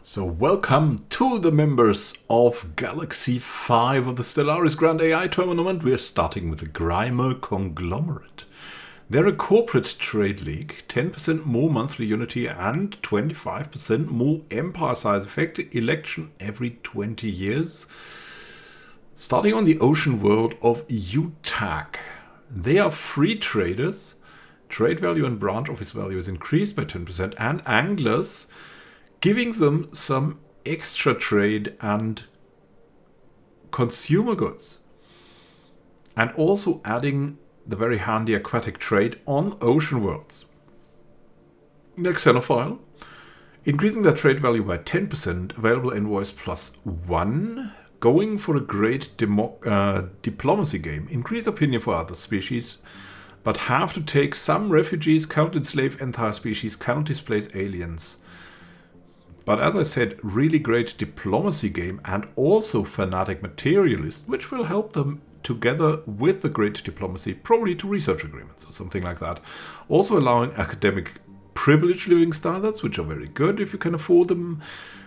So welcome to the members of Galaxy 5 of the Stellaris Grand AI Tournament. We're starting with the Grimer Conglomerate. They're a corporate trade league, 10% more monthly unity and 25% more empire size effect election every 20 years. Starting on the ocean world of UTAC. They are free traders. Trade value and branch office value is increased by 10% and anglers, giving them some extra trade and consumer goods. And also adding the very handy aquatic trade on ocean worlds. The Xenophile, increasing their trade value by 10%, available invoice +1, going for a great diplomacy game, increased opinion for other species, but have to take some refugees, cannot enslave entire species, cannot displace aliens. But as I said, really great diplomacy game and also Fanatic Materialist, which will help them together with the great diplomacy, probably to research agreements or something like that. Also allowing academic privilege living standards, which are very good if you can afford them.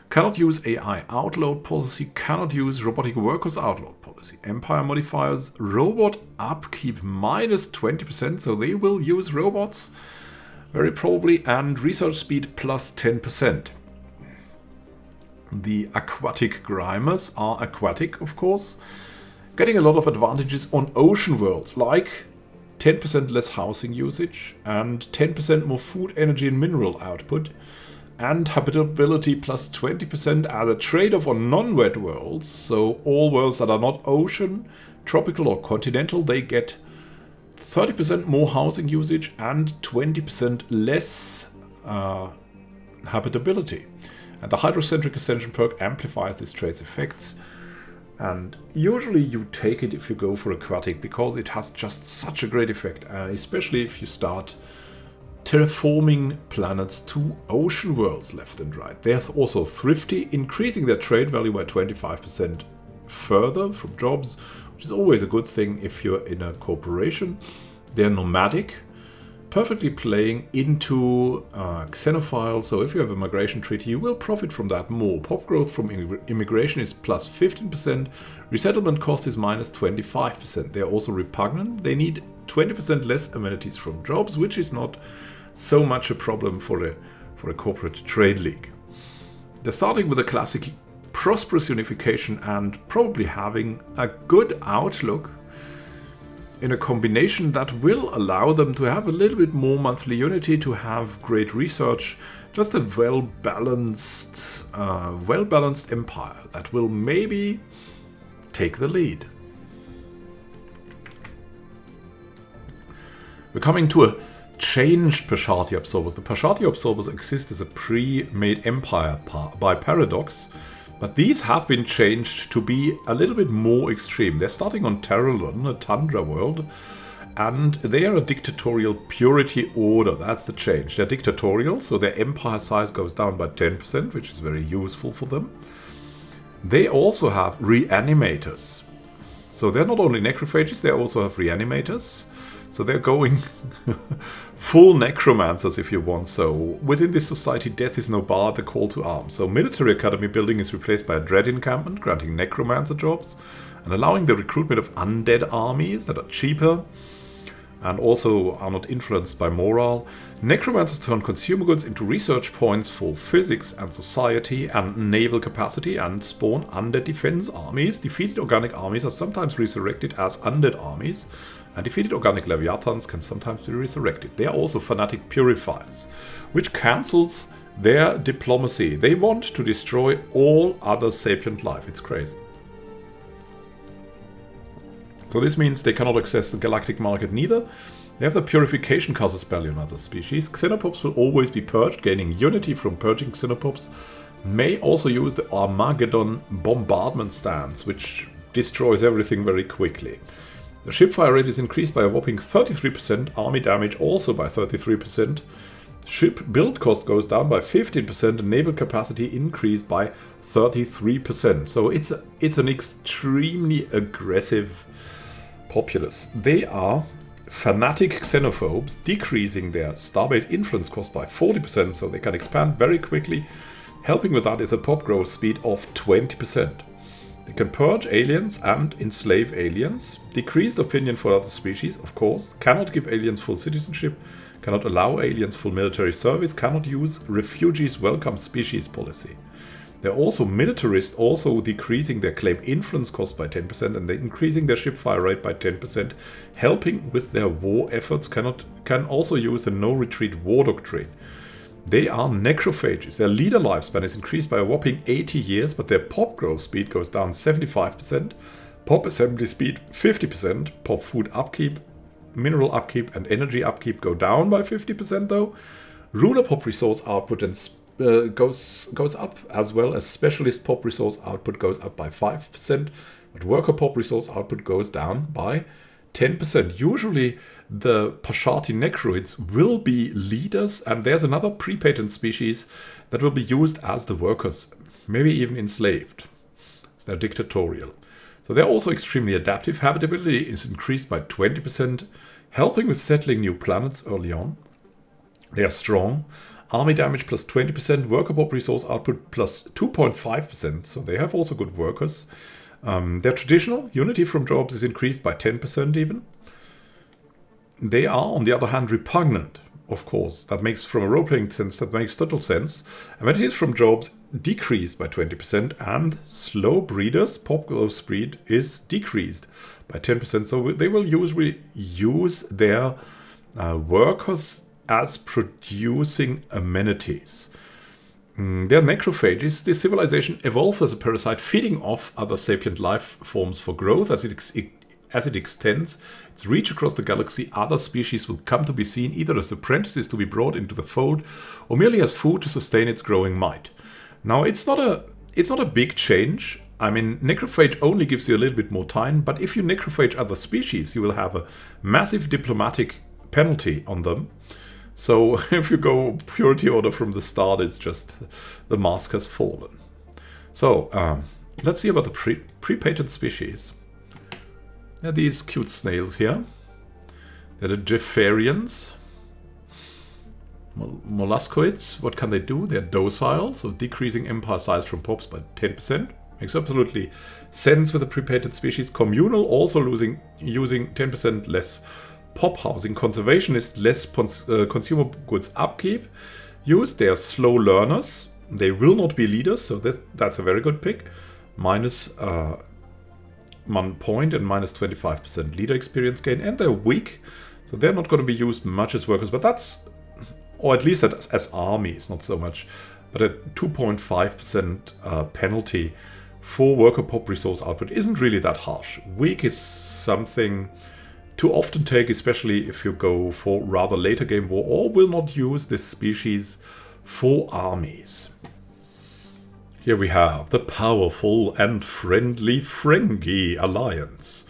Cannot use AI outload policy, cannot use robotic workers outload policy. Empire modifiers, robot upkeep -20%, so they will use robots very probably, and research speed +10%. The aquatic Grimers are aquatic, of course, getting a lot of advantages on ocean worlds, like 10% less housing usage and 10% more food, energy and mineral output, and habitability +20% as a trade-off on non-wet worlds. So all worlds that are not ocean, tropical or continental, they get 30% more housing usage and 20% less habitability. And the Hydrocentric Ascension perk amplifies this trade's effects. And usually you take it if you go for aquatic, because it has just such a great effect, especially if you start terraforming planets to ocean worlds left and right. They're also thrifty, increasing their trade value by 25% further from jobs, which is always a good thing if you're in a corporation. They're nomadic, perfectly playing into Xenophile, so if you have a migration treaty, you will profit from that more. Pop growth from immigration is +15%, resettlement cost is -25%. They're also repugnant. They need 20% less amenities from jobs, which is not so much a problem for a corporate trade league. They're starting with a classic Prosperous Unification and probably having a good outlook in a combination that will allow them to have a little bit more monthly unity, to have great research, just a well-balanced empire that will maybe take the lead. We're coming to a changed Pasharti absorbers. The Pasharti absorbers exist as a pre-made empire by Paradox, but these have been changed to be a little bit more extreme. They're starting on Terralon, a tundra world, and they are a dictatorial purity order. That's the change. They're dictatorial, so their empire size goes down by 10%, which is very useful for them. They also have reanimators. So they're not only necrophages, they also have reanimators. So they're going full necromancers, if you want. So within this society, death is no bar, the call to arms. So military academy building is replaced by a dread encampment, granting necromancer jobs and allowing the recruitment of undead armies that are cheaper and also are not influenced by morale. Necromancers turn consumer goods into research points for physics and society and naval capacity and spawn undead defense armies. Defeated organic armies are sometimes resurrected as undead armies, and defeated organic leviathans can sometimes be resurrected. They are also fanatic purifiers, which cancels their diplomacy. They want to destroy all other sapient life. It's crazy. So this means they cannot access the galactic market neither. They have the purification casus belli on other species. Xenophobes will always be purged, gaining unity from purging Xenophobes. May also use the Armageddon bombardment stance, which destroys everything very quickly. The ship fire rate is increased by a whopping 33%, army damage also by 33%. Ship build cost goes down by 15%, and naval capacity increased by 33%. So it's an extremely aggressive populace. They are fanatic xenophobes, decreasing their starbase influence cost by 40%, so they can expand very quickly, Helping with that is a pop growth speed of 20%. They can purge aliens and enslave aliens. Decreased opinion for other species, of course. Cannot give aliens full citizenship. Cannot allow aliens full military service. Cannot use refugees welcome species policy. They're also militarist, also decreasing their claim influence cost by 10% and they're increasing their ship fire rate by 10%, helping with their war efforts. Can also use the no retreat war doctrine. They are necrophages. Their leader lifespan is increased by a whopping 80 years, but their pop growth speed goes down 75%, pop assembly speed 50%, pop food upkeep, mineral upkeep and energy upkeep go down by 50% though. Ruler pop resource output and goes up, as well as specialist pop resource output goes up by 5%, but worker pop resource output goes down by 10%. Usually the Pasharti Necroids will be leaders, and there's another pre-patent species that will be used as the workers, maybe even enslaved. So they're dictatorial. So they're also extremely adaptive. Habitability is increased by 20%, helping with settling new planets early on. They are strong. Army damage plus 20%, worker pop resource output plus 2.5%, so they have also good workers. They're traditional. Unity from jobs is increased by 10% even. They are, on the other hand, repugnant, of course. That makes, from a role-playing sense, that makes total sense. And when it is from jobs, decreased by 20%, and slow breeders, pop growth speed is decreased by 10%. So they will usually use their workers as producing amenities. They're necrophages. This civilization evolved as a parasite, feeding off other sapient life forms for growth. As it extends its reach across the galaxy, other species will come to be seen either as apprentices to be brought into the fold, or merely as food to sustain its growing might. Now, it's not a big change. I mean, necrophage only gives you a little bit more time, but if you necrophage other species, you will have a massive diplomatic penalty on them. So if you go purity order from the start, it's just the mask has fallen. So let's see about the pre-patent species. There are these cute snails here. They're the Gryphians. Molluscoids, what can they do? They're docile, so decreasing empire size from pops by 10%. Makes absolutely sense with the pre-patent species. Communal, also using 10% less pop housing. Conservationist, less consumer goods upkeep used. They are slow learners. They will not be leaders, so that's a very good pick. Minus 1 point and minus 25% leader experience gain. And they're weak, so they're not going to be used much as workers, but that's, or at least as armies, not so much. But a 2.5% penalty for worker pop resource output isn't really that harsh. Weak is something to often take, especially if you go for rather later game war or will not use this species for armies. Here we have the powerful and friendly Vrengi alliance.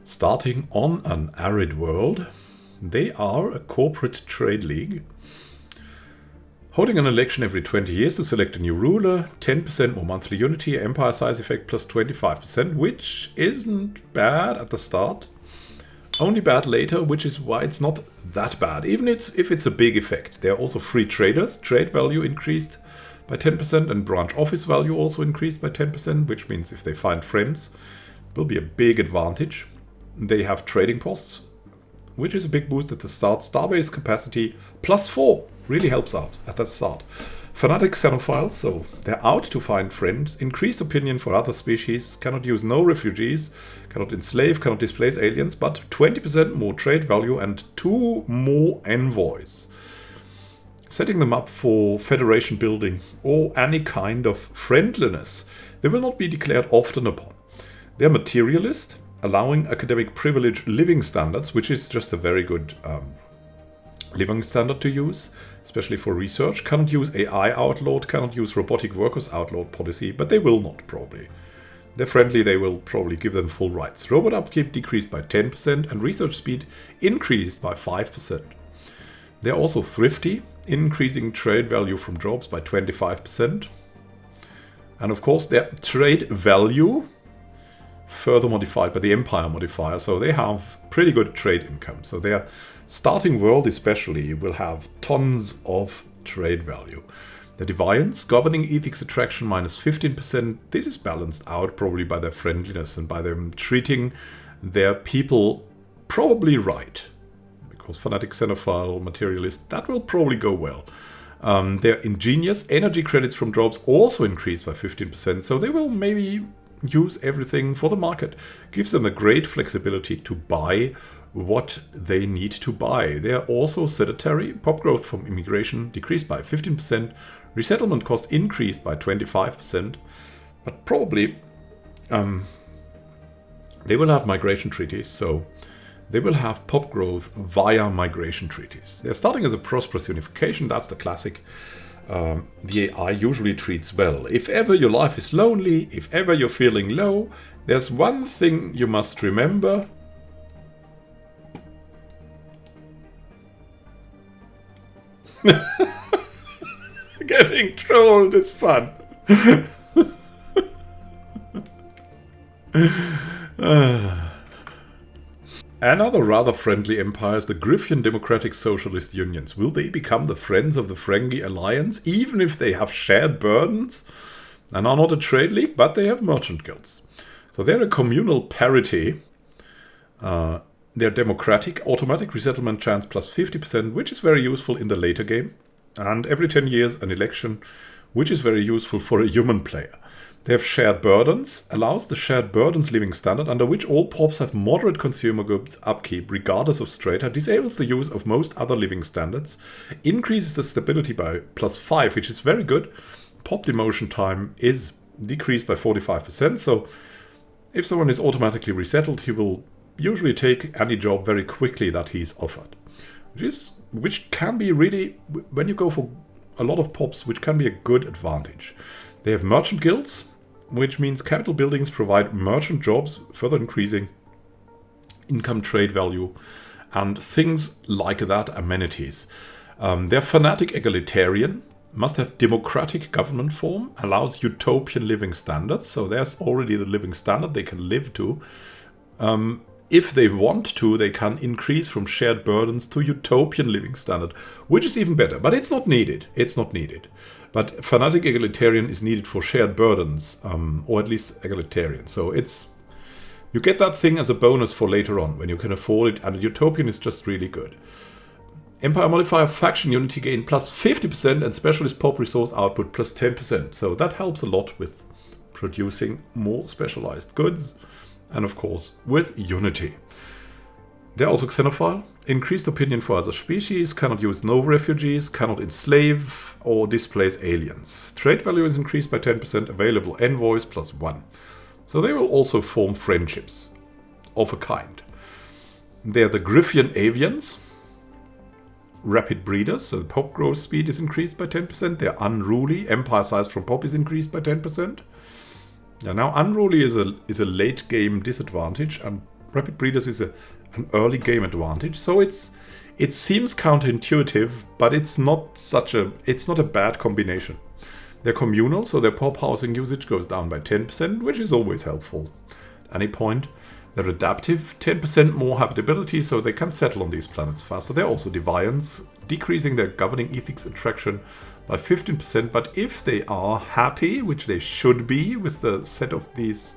Starting on an arid world, they are a corporate trade league. Holding an election every 20 years to select a new ruler, 10% more monthly unity, empire size effect plus 25%, which isn't bad at the start. Only bad later, which is why it's not that bad, even if it's a big effect. There are also free traders. Trade value increased by 10% and branch office value also increased by 10%, which means if they find friends, will be a big advantage. They have trading posts, which is a big boost at the start. Starbase capacity plus 4 really helps out at the start. Fanatic Xenophiles, so they're out to find friends. Increased opinion for other species. Cannot use no refugees. Cannot enslave, cannot displace aliens. But 20% more trade value and 2 more envoys. Setting them up for federation building or any kind of friendliness. They will not be declared often upon. They're materialist, allowing academic privilege living standards, which is just a very good living standard to use, especially for research. Cannot use AI outlawed, cannot use robotic workers outlawed policy, but they will not probably. They're friendly, they will probably give them full rights. Robot upkeep decreased by 10% and research speed increased by 5%. They're also thrifty, increasing trade value from jobs by 25%. And of course their trade value further modified by the empire modifier, so they have pretty good trade income. So their starting world especially will have tons of trade value. The Deviants, governing ethics attraction minus 15%. This is balanced out probably by their friendliness and by them treating their people probably right. Because Fanatic, Xenophile, Materialist, that will probably go well. Their Ingenious, energy credits from drops also increased by 15%. So they will maybe use everything for the market. Gives them a great flexibility to buy what they need to buy. They are also sedentary. Pop growth from immigration decreased by 15%. Resettlement cost increased by 25%. But probably they will have migration treaties, so they will have pop growth via migration treaties. They're starting as a prosperous unification. That's the classic. The AI usually treats well. If ever your life is lonely, if ever you're feeling low, there's one thing you must remember. Getting trolled is fun. Another rather friendly empire is the Gryphian Democratic Socialist Unions. Will they become the friends of the Vrengi Alliance, even if they have shared burdens and are not a trade league, but they have merchant guilds? So they're a communal parity. They're democratic, automatic resettlement chance plus 50%, which is very useful in the later game. And every 10 years an election, which is very useful for a human player. They have shared burdens, allows the shared burdens living standard, under which all pops have moderate consumer goods upkeep regardless of strata, disables the use of most other living standards, increases the stability by plus 5, which is very good. Pop demotion time is decreased by 45%, so if someone is automatically resettled, he will usually take any job very quickly that he's offered. Which can be really, when you go for a lot of pops, which can be a good advantage. They have merchant guilds, which means capital buildings provide merchant jobs, further increasing income trade value, and things like that, amenities. They're Fanatic Egalitarian, must have democratic government form, allows utopian living standards, so there's already the living standard they can live to. If they want to, they can increase from shared burdens to utopian living standard, which is even better, but it's not needed. It's not needed. But Fanatic Egalitarian is needed for shared burdens, or at least egalitarian. So you get that thing as a bonus for later on, when you can afford it, and utopian is just really good. Empire modifier faction unity gain plus 50% and specialist pop resource output plus 10%. So that helps a lot with producing more specialized goods. And of course, with unity. They're also Xenophile. Increased opinion for other species, cannot use no refugees, cannot enslave or displace aliens. Trade value is increased by 10%, available envoys plus 1. So they will also form friendships of a kind. They're the Gryphian Avians. Rapid breeders, so the pop growth speed is increased by 10%. They're unruly. Empire size from pop is increased by 10%. Yeah, now unruly is a late game disadvantage, and rapid breeders is an early game advantage. So it seems counterintuitive, but it's not a bad combination. They're communal, so their pop housing usage goes down by 10%, which is always helpful at any point. They're adaptive, 10% more habitability, so they can settle on these planets faster. They're also deviants, decreasing their governing ethics attraction by 15%, but if they are happy, which they should be with the set of these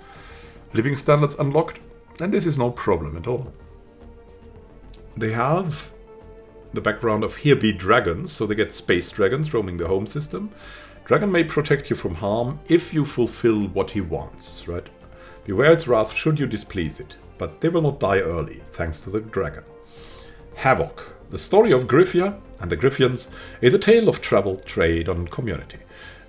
living standards unlocked, then this is no problem at all. They have the background of here be dragons, so they get space dragons roaming the home system. Dragon may protect you from harm if you fulfill what he wants, right? Beware its wrath should you displease it, but they will not die early, thanks to the dragon. Havoc. The story of Gryphia and the Gryphians is a tale of travel, trade, and community.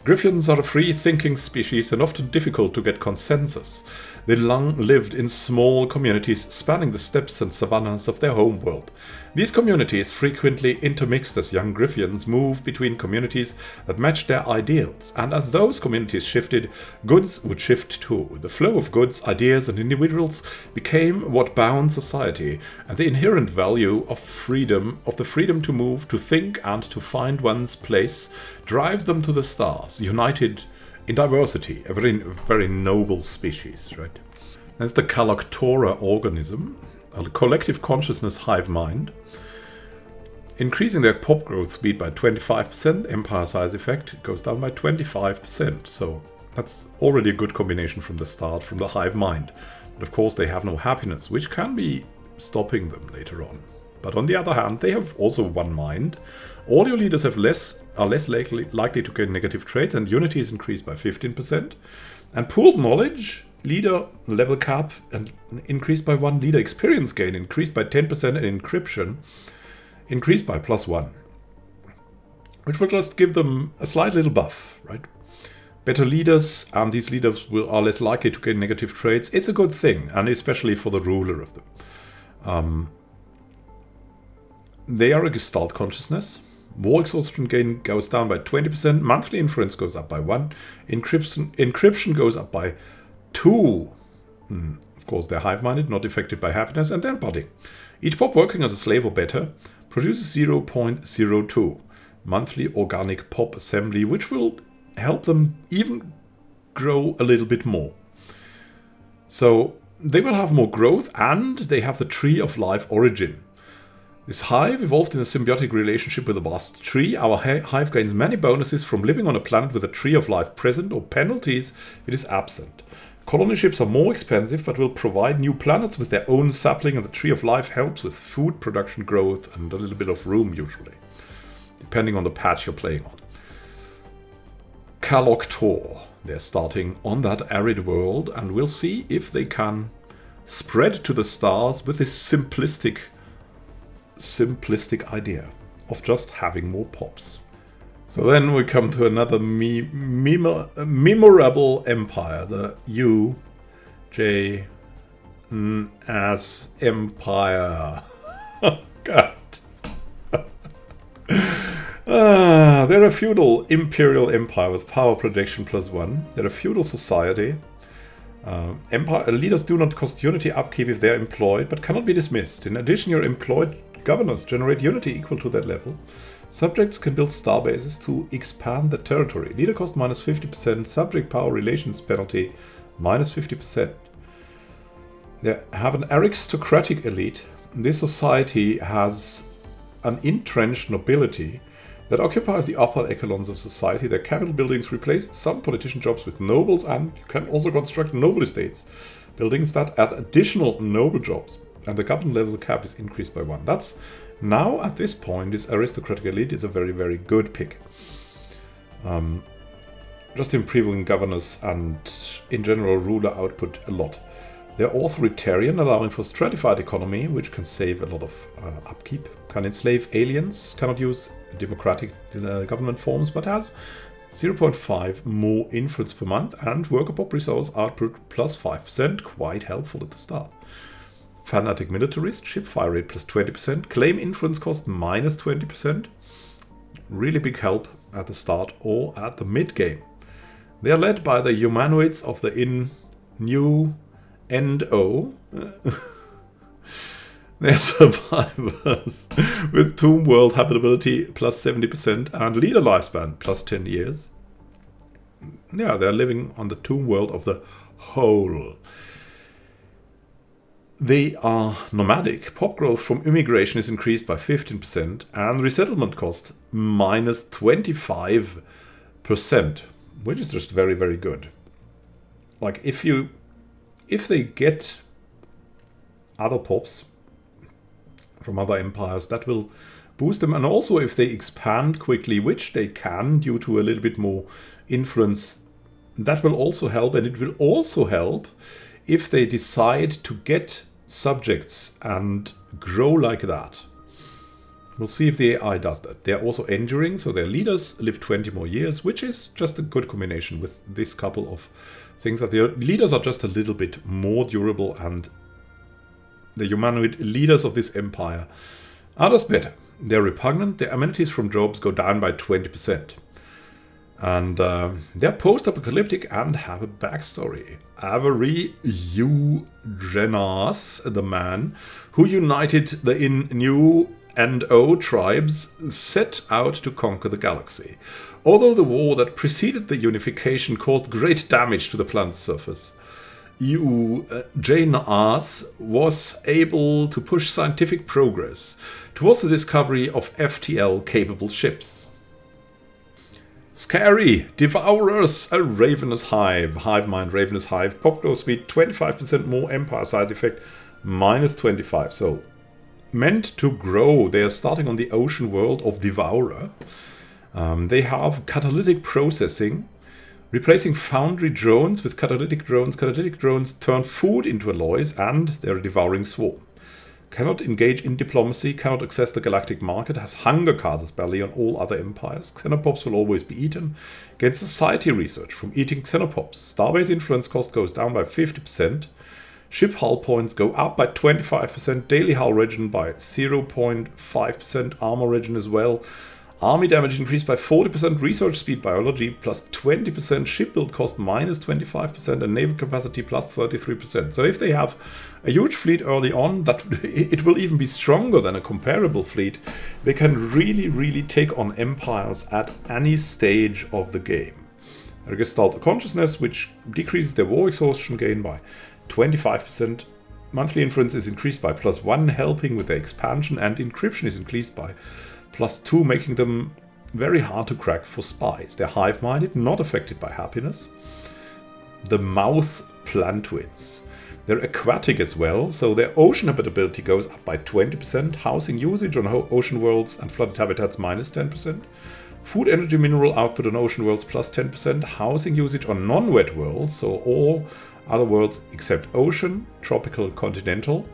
Gryphians are a free-thinking species and often difficult to get consensus. They long lived in small communities spanning the steppes and savannas of their home world. These communities frequently intermixed as young Gryphians moved between communities that matched their ideals, and as those communities shifted, goods would shift too. The flow of goods, ideas, and individuals became what bound society, and the inherent value of the freedom to move, to think, and to find one's place drives them to the stars, united in diversity, a very noble species, right? That's the Caloctora organism, a collective consciousness hive mind. increasing their pop growth speed by 25%, empire size effect goes down by 25%. So that's already a good combination from the start, from the hive mind. But of course they have no happiness, which can be stopping them later on. But on the other hand, they have also one mind. All your leaders are less likely to gain negative traits, and unity is increased by 15%. And pooled knowledge, leader level cap, and increased by 1. Leader experience gain increased by 10%, and encryption increased by +1. Which will just give them a slight little buff, right? Better leaders, and these leaders are less likely to gain negative traits. It's a good thing, and especially for the ruler of them. They are a Gestalt consciousness. War exhaustion gain goes down by 20%. Monthly inference goes up by 1. Encryption goes up by 2. Of course, they're hive-minded, not affected by happiness, and they're budding. Each pop working as a slave or better produces 0.02 monthly organic pop assembly, which will help them even grow a little bit more. So they will have more growth, and they have the Tree of Life origin. This hive evolved in a symbiotic relationship with a vast tree. Our hive gains many bonuses from living on a planet with a Tree of Life present, or penalties if it is absent. Colony ships are more expensive, but will provide new planets with their own sapling, and the Tree of Life helps with food production growth and a little bit of room usually, depending on the patch you're playing on. Caloctora. They're starting on that arid world, and we'll see if they can spread to the stars with this simplistic idea of just having more pops. So then we come to another memorable empire, the UJS Empire. God. They're a feudal imperial empire with power projection +1. They're a feudal society. Empire leaders do not cost unity upkeep if they're employed, but cannot be dismissed. In addition, your employed governors generate unity equal to that level. Subjects can build star bases to expand the territory. Leader cost -50%, subject power relations penalty -50%. They have an aristocratic elite. This society has an entrenched nobility that occupies the upper echelons of society. Their capital buildings replace some politician jobs with nobles, and you can also construct noble estates, buildings that add additional noble jobs. And the government level cap is increased by 1. That's now, at this point, this aristocratic elite is a very, very good pick. Just improving governors and, in general, ruler output a lot. They're authoritarian, allowing for stratified economy, which can save a lot of upkeep. Can enslave aliens, cannot use democratic government forms, but has 0.5 more influence per month, and worker pop resource output +5%, quite helpful at the start. Fanatic Militarist, ship fire rate +20%, claim influence cost -20%. Really big help at the start or at the mid-game. They are led by the humanoids of the new End-O. They're survivors with Tomb World habitability +70% and leader lifespan +10 years. Yeah, they're living on the Tomb World of the whole. They are nomadic. Pop growth from immigration is increased by 15% and resettlement cost -25%, which is just very, very good. Like if they get other pops from other empires, that will boost them. And also if they expand quickly, which they can due to a little bit more influence, that will also help. And it will also help if they decide to get subjects and grow like that. We'll see if the AI does that. They're also enduring, so their leaders live 20 more years, which is just a good combination with this couple of things, that their leaders are just a little bit more durable, and the humanoid leaders of this empire are just better. They're repugnant. Their amenities from jobs go down by 20%. And they're post-apocalyptic and have a backstory. Avery Eugenas, the man who united the New and O tribes, set out to conquer the galaxy. Although the war that preceded the unification caused great damage to the planet's surface, EU JNAS was able to push scientific progress towards the discovery of FTL-capable ships. Scary! Devourers! A Ravenous Hive. Hive mind Ravenous Hive. Pop growth speed 25% more, Empire size effect minus 25. So, meant to grow. They are starting on the ocean world of Devourer. They have catalytic processing, replacing foundry drones with catalytic drones. Catalytic drones turn food into alloys, and they're a devouring swarm. Cannot engage in diplomacy, cannot access the galactic market, has hunger causes belly on all other empires. Xenopobes will always be eaten. Gains society research from eating Xenopobes. Starbase influence cost goes down by 50%. Ship hull points go up by 25%. Daily hull regen by 0.5%. Armor regen as well. Army damage increased by 40%, research speed biology plus 20%, ship build cost minus 25%, and naval capacity plus 33%. So if they have a huge fleet early on, that it will even be stronger than a comparable fleet. They can really take on empires at any stage of the game. They gestalt a consciousness, which decreases their war exhaustion gain by 25%. Monthly influence is increased by +1, helping with their expansion, and encryption is increased by +2, making them very hard to crack for spies. They're hive-minded, not affected by happiness. The mouth plantoids. They're aquatic as well, so their ocean habitability goes up by 20%. Housing usage on ocean worlds and flooded habitats minus 10%. Food, energy, mineral output on ocean worlds plus 10%. Housing usage on non-wet worlds, so all other worlds except ocean, tropical, continental,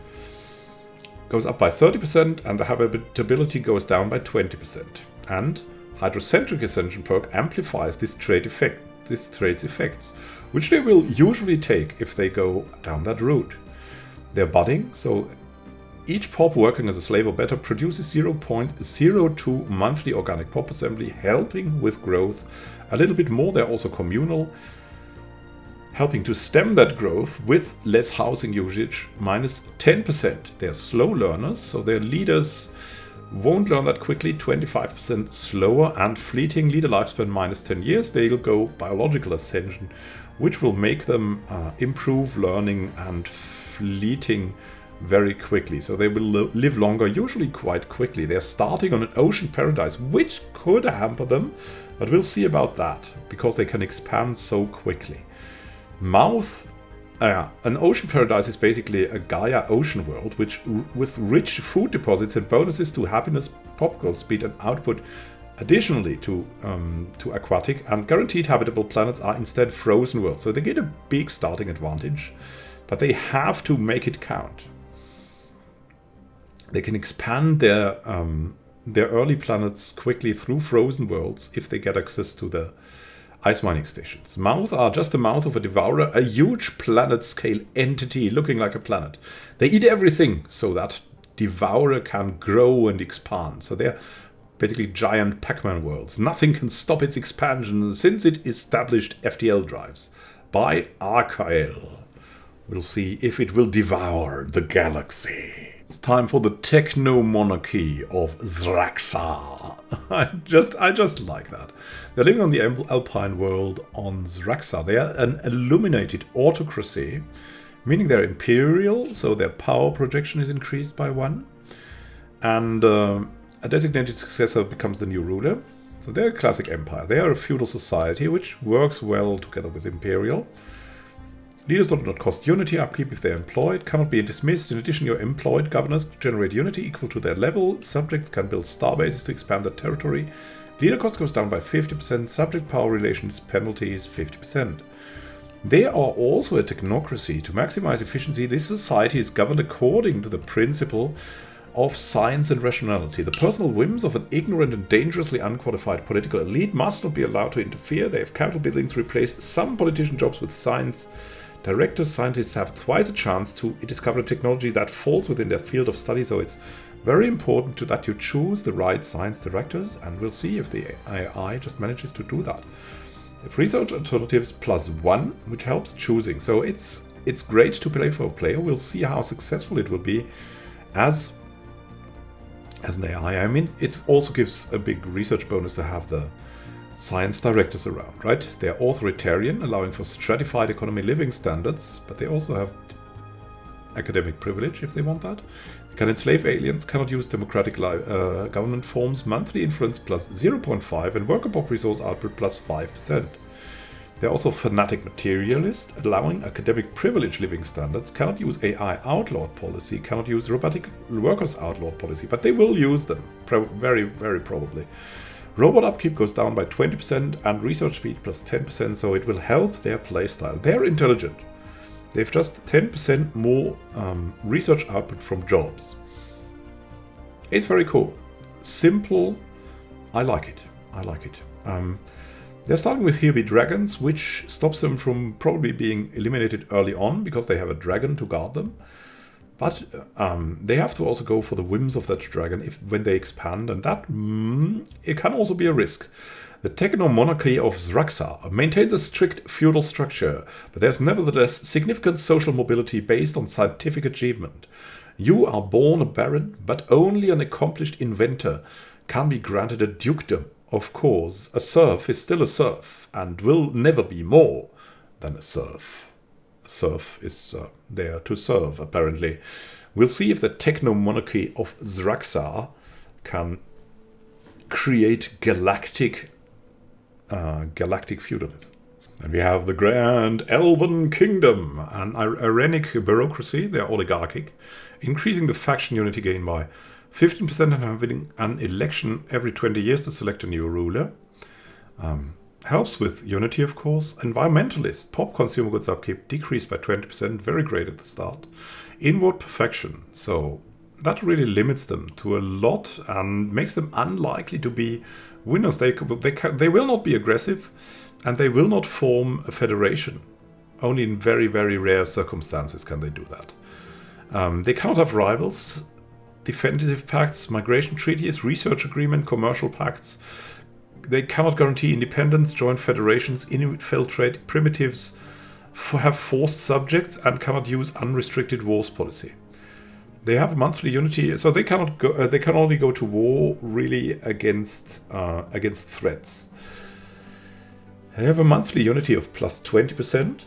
goes up by 30%, and the habitability goes down by 20%. And Hydrocentric Ascension perk amplifies this trade's effects, which they will usually take if they go down that route. They're budding, so each pop working as a slave or better produces 0.02 monthly organic pop assembly, helping with growth a little bit more. They're also communal, helping to stem that growth with less housing usage, minus 10%. They're slow learners, so their leaders won't learn that quickly, 25% slower, and fleeting leader lifespan minus 10 years. They'll go biological ascension, which will make them improve learning and fleeting very quickly. So they will live longer, usually quite quickly. They're starting on an ocean paradise, which could hamper them, but we'll see about that, because they can expand so quickly. Mouth, an ocean paradise is basically a Gaia ocean world, which with rich food deposits and bonuses to happiness, pop growth speed, and output, additionally to aquatic, and guaranteed habitable planets are instead frozen worlds. So they get a big starting advantage, but they have to make it count. They can expand their early planets quickly through frozen worlds if they get access to the ice mining stations. Mouth are just the mouth of a devourer, a huge planet-scale entity looking like a planet. They eat everything so that devourer can grow and expand. So they're basically giant Pac-Man worlds. Nothing can stop its expansion since it established FTL drives by Archael. We'll see if it will devour the galaxy. It's time for the techno-monarchy of Zraxa. I just like that. They're living on the Alpine world on Zraxa. They are an illuminated autocracy, meaning they're imperial, so their power projection is increased by 1. And a designated successor becomes the new ruler. So they're a classic empire. They are a feudal society, which works well together with imperial. Leaders do not cost unity upkeep if they are employed, cannot be dismissed. In addition, your employed governors generate unity equal to their level. Subjects can build starbases to expand their territory. Leader cost goes down by 50%. Subject power relations penalty is 50%. They are also a technocracy. To maximize efficiency, this society is governed according to the principle of science and rationality. The personal whims of an ignorant and dangerously unqualified political elite must not be allowed to interfere. They have capital buildings replace some politician jobs with science directors. Scientists have twice a chance to discover technology that falls within their field of study, so it's very important that you choose the right science directors, and we'll see if the AI just manages to do that. If research alternatives +1, which helps choosing. So it's great to play for a player. We'll see how successful it will be as an AI. I mean, it also gives a big research bonus to have the science directors around, right? They're authoritarian, allowing for stratified economy living standards, but they also have academic privilege if they want that. They can enslave aliens, cannot use democratic government forms, monthly influence plus 0.5, and worker pop resource output plus 5%. They're also Fanatic Materialist, allowing academic privilege living standards, cannot use AI outlawed policy, cannot use robotic workers outlawed policy, but they will use them, very, very probably. Robot upkeep goes down by 20% and research speed plus 10%, so it will help their playstyle. They're intelligent. They've just 10% more research output from jobs. It's very cool. Simple. I like it. I like it. They're starting with here be dragons, which stops them from probably being eliminated early on because they have a dragon to guard them. But they have to also go for the whims of that dragon when they expand, and that it can also be a risk. The techno-monarchy of Xraxar maintains a strict feudal structure, but there's nevertheless significant social mobility based on scientific achievement. You are born a baron, but only an accomplished inventor can be granted a dukedom. Of course, a serf is still a serf, and will never be more than a serf. A serf is there to serve, apparently. We'll see if the techno-monarchy of Xraxar can create galactic feudalism. And we have the Grand Elven Kingdom, an Irenic bureaucracy, they're oligarchic, increasing the faction unity gain by 15% and having an election every 20 years to select a new ruler. Helps with unity, of course. Environmentalist, pop consumer goods upkeep decreased by 20%, very great at the start. Inward perfection, so that really limits them to a lot and makes them unlikely to be winners. They will not be aggressive, and they will not form a federation. Only in very, very rare circumstances can they do that. They cannot have rivals. Defensive pacts, migration treaties, research agreement, commercial pacts. They cannot guarantee independence, join federations, infiltrate primitives, have forced subjects, and cannot use unrestricted wars policy. They have monthly unity, so they cannot go. They can only go to war really against threats. They have a monthly unity of plus 20%.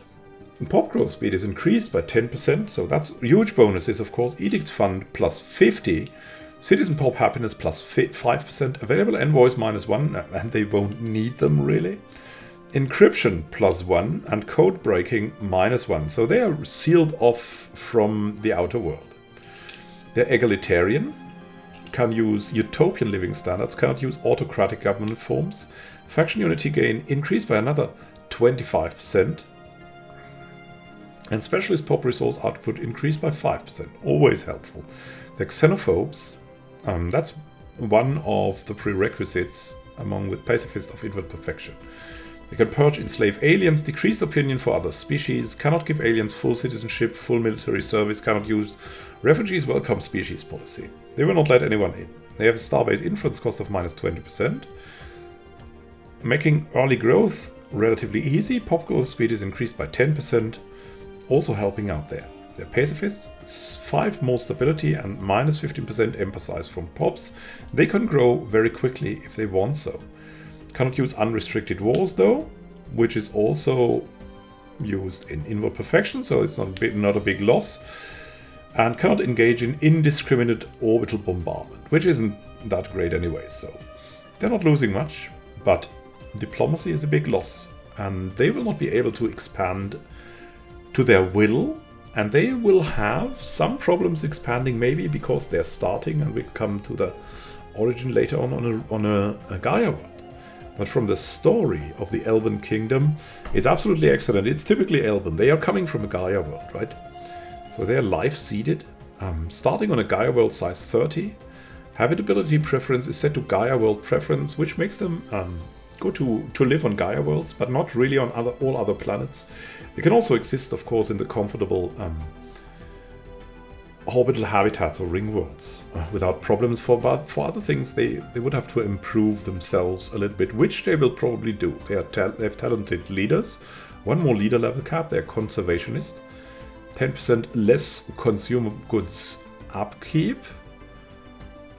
Pop growth speed is increased by 10%, so that's huge bonuses, of course. Edict Fund plus 50, Citizen Pop Happiness plus 5%, available envoys minus 1, and they won't need them really. Encryption plus 1, and code breaking minus 1, so they are sealed off from the outer world. They're egalitarian, can use utopian living standards, cannot use autocratic government forms. Faction unity gain increased by another 25%. And specialist pop resource output increased by 5%. Always helpful. The xenophobes, that's one of the prerequisites among with pacifist of inward perfection. They can purge enslaved aliens, decrease opinion for other species, cannot give aliens full citizenship, full military service, cannot use refugees welcome species policy. They will not let anyone in. They have a starbase influence cost of minus 20%, making early growth relatively easy. Pop growth speed is increased by 10%. Also helping out there. They're pacifists, 5 more stability and minus 15% emphasis from pops. They can grow very quickly if they want so. Cannot use unrestricted wars though, which is also used in inward perfection, so it's not a big loss. And cannot engage in indiscriminate orbital bombardment, which isn't that great anyway, so they're not losing much, but diplomacy is a big loss. And they will not be able to expand to their will, and they will have some problems expanding, maybe because they're starting, and we come to the origin later on a Gaia world. But from the story of the Elven Kingdom, it's absolutely excellent. It's typically Elven. They are coming from a Gaia world, right? So they're life-seeded, starting on a Gaia world size 30. Habitability preference is set to Gaia world preference, which makes them go to live on Gaia worlds, but not really on all other planets. They can also exist, of course, in the comfortable orbital habitats or ring worlds without problems. But for other things, they would have to improve themselves a little bit, which they will probably do. They have talented leaders, 1 more leader level cap. They're conservationist, 10% less consumer goods upkeep.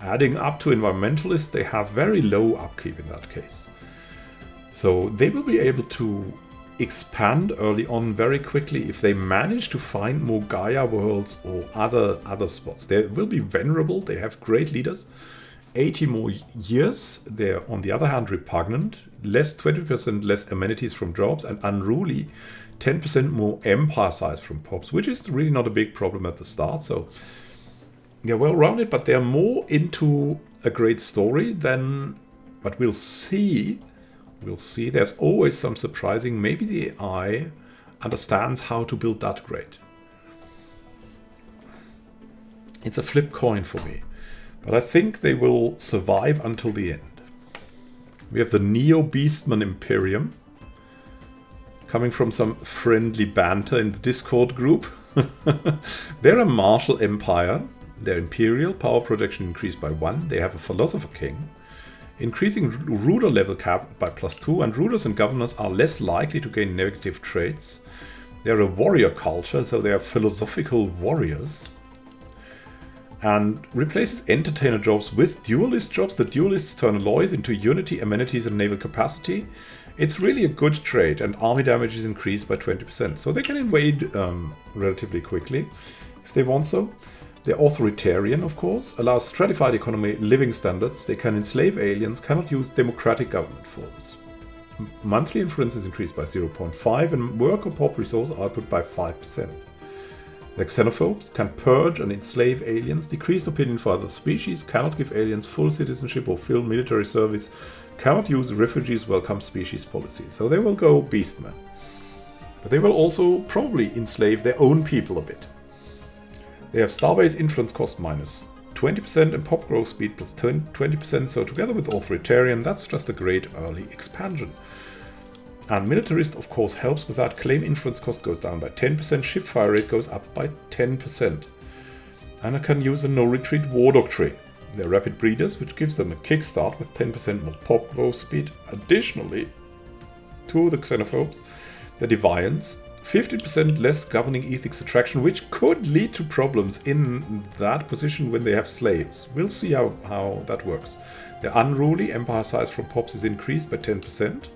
Adding up to environmentalists, they have very low upkeep in that case. So they will be able to expand early on very quickly if they manage to find more Gaia worlds or other spots. They will be venerable, they have great leaders. 80 more years, they're on the other hand repugnant, 20% less amenities from jobs, and unruly, 10% more empire size from pops, which is really not a big problem at the start. So they're well rounded, but they're more into a great story than, but we'll see. We'll see. There's always some surprising. Maybe the AI understands how to build that great. It's a flip coin for me. But I think they will survive until the end. We have the Neo Beastman Imperium. Coming from some friendly banter in the Discord group. They're a martial empire. They're imperial. Power projection increased by 1. They have a philosopher king. Increasing ruler level cap by +2, and rulers and governors are less likely to gain negative traits. They're a warrior culture, so they are philosophical warriors. And replaces entertainer jobs with duelist jobs. The duelists turn alloys into unity, amenities, and naval capacity. It's really a good trait, and army damage is increased by 20%. So they can invade relatively quickly if they want so. They're authoritarian, of course, allows stratified economy living standards. They can enslave aliens, cannot use democratic government forms. Monthly influence is increased by 0.5 and work or pop resource output by 5%. The xenophobes can purge and enslave aliens, decrease opinion for other species, cannot give aliens full citizenship or fill military service, cannot use refugees welcome species policy. So they will go beastmen. But they will also probably enslave their own people a bit. They have starbase influence cost minus 20% and pop growth speed plus 20%. So together with authoritarian, that's just a great early expansion. And Militarist, of course, helps with that. Claim influence cost goes down by 10%. Ship fire rate goes up by 10%. And I can use the no retreat war doctrine. They're rapid breeders, which gives them a kickstart with 10% more pop growth speed. Additionally, to the xenophobes, the Deviants, 50% less governing ethics attraction, which could lead to problems in that position when they have slaves. We'll see how that works. The unruly empire size from pops is increased by 10%,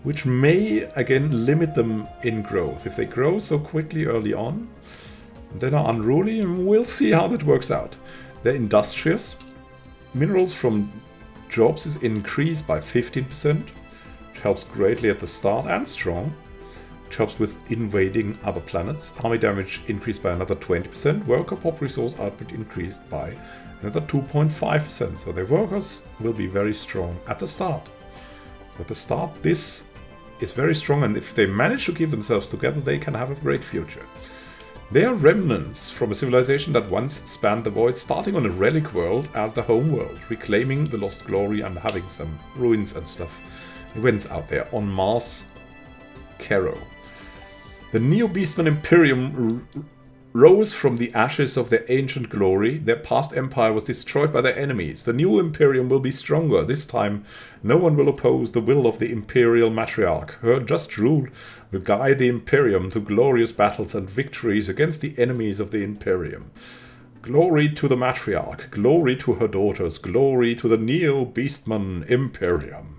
which may again limit them in growth. If they grow so quickly early on, then are unruly, and we'll see how that works out. They're industrious. Minerals from jobs is increased by 15%, which helps greatly at the start, and strong, which helps with invading other planets. Army damage increased by another 20%. Worker pop resource output increased by another 2.5%. So their workers will be very strong at the start. So at the start, this is very strong, and if they manage to keep themselves together, they can have a great future. They are remnants from a civilization that once spanned the void, starting on a relic world as the home world, reclaiming the lost glory and having some ruins and stuff. Events out there on Mars Caro. The Neo Beastman Imperium rose from the ashes of their ancient glory. Their past empire was destroyed by their enemies. The new Imperium will be stronger. This time, no one will oppose the will of the Imperial Matriarch. Her just rule will guide the Imperium to glorious battles and victories against the enemies of the Imperium. Glory to the Matriarch. Glory to her daughters. Glory to the Neo Beastman Imperium.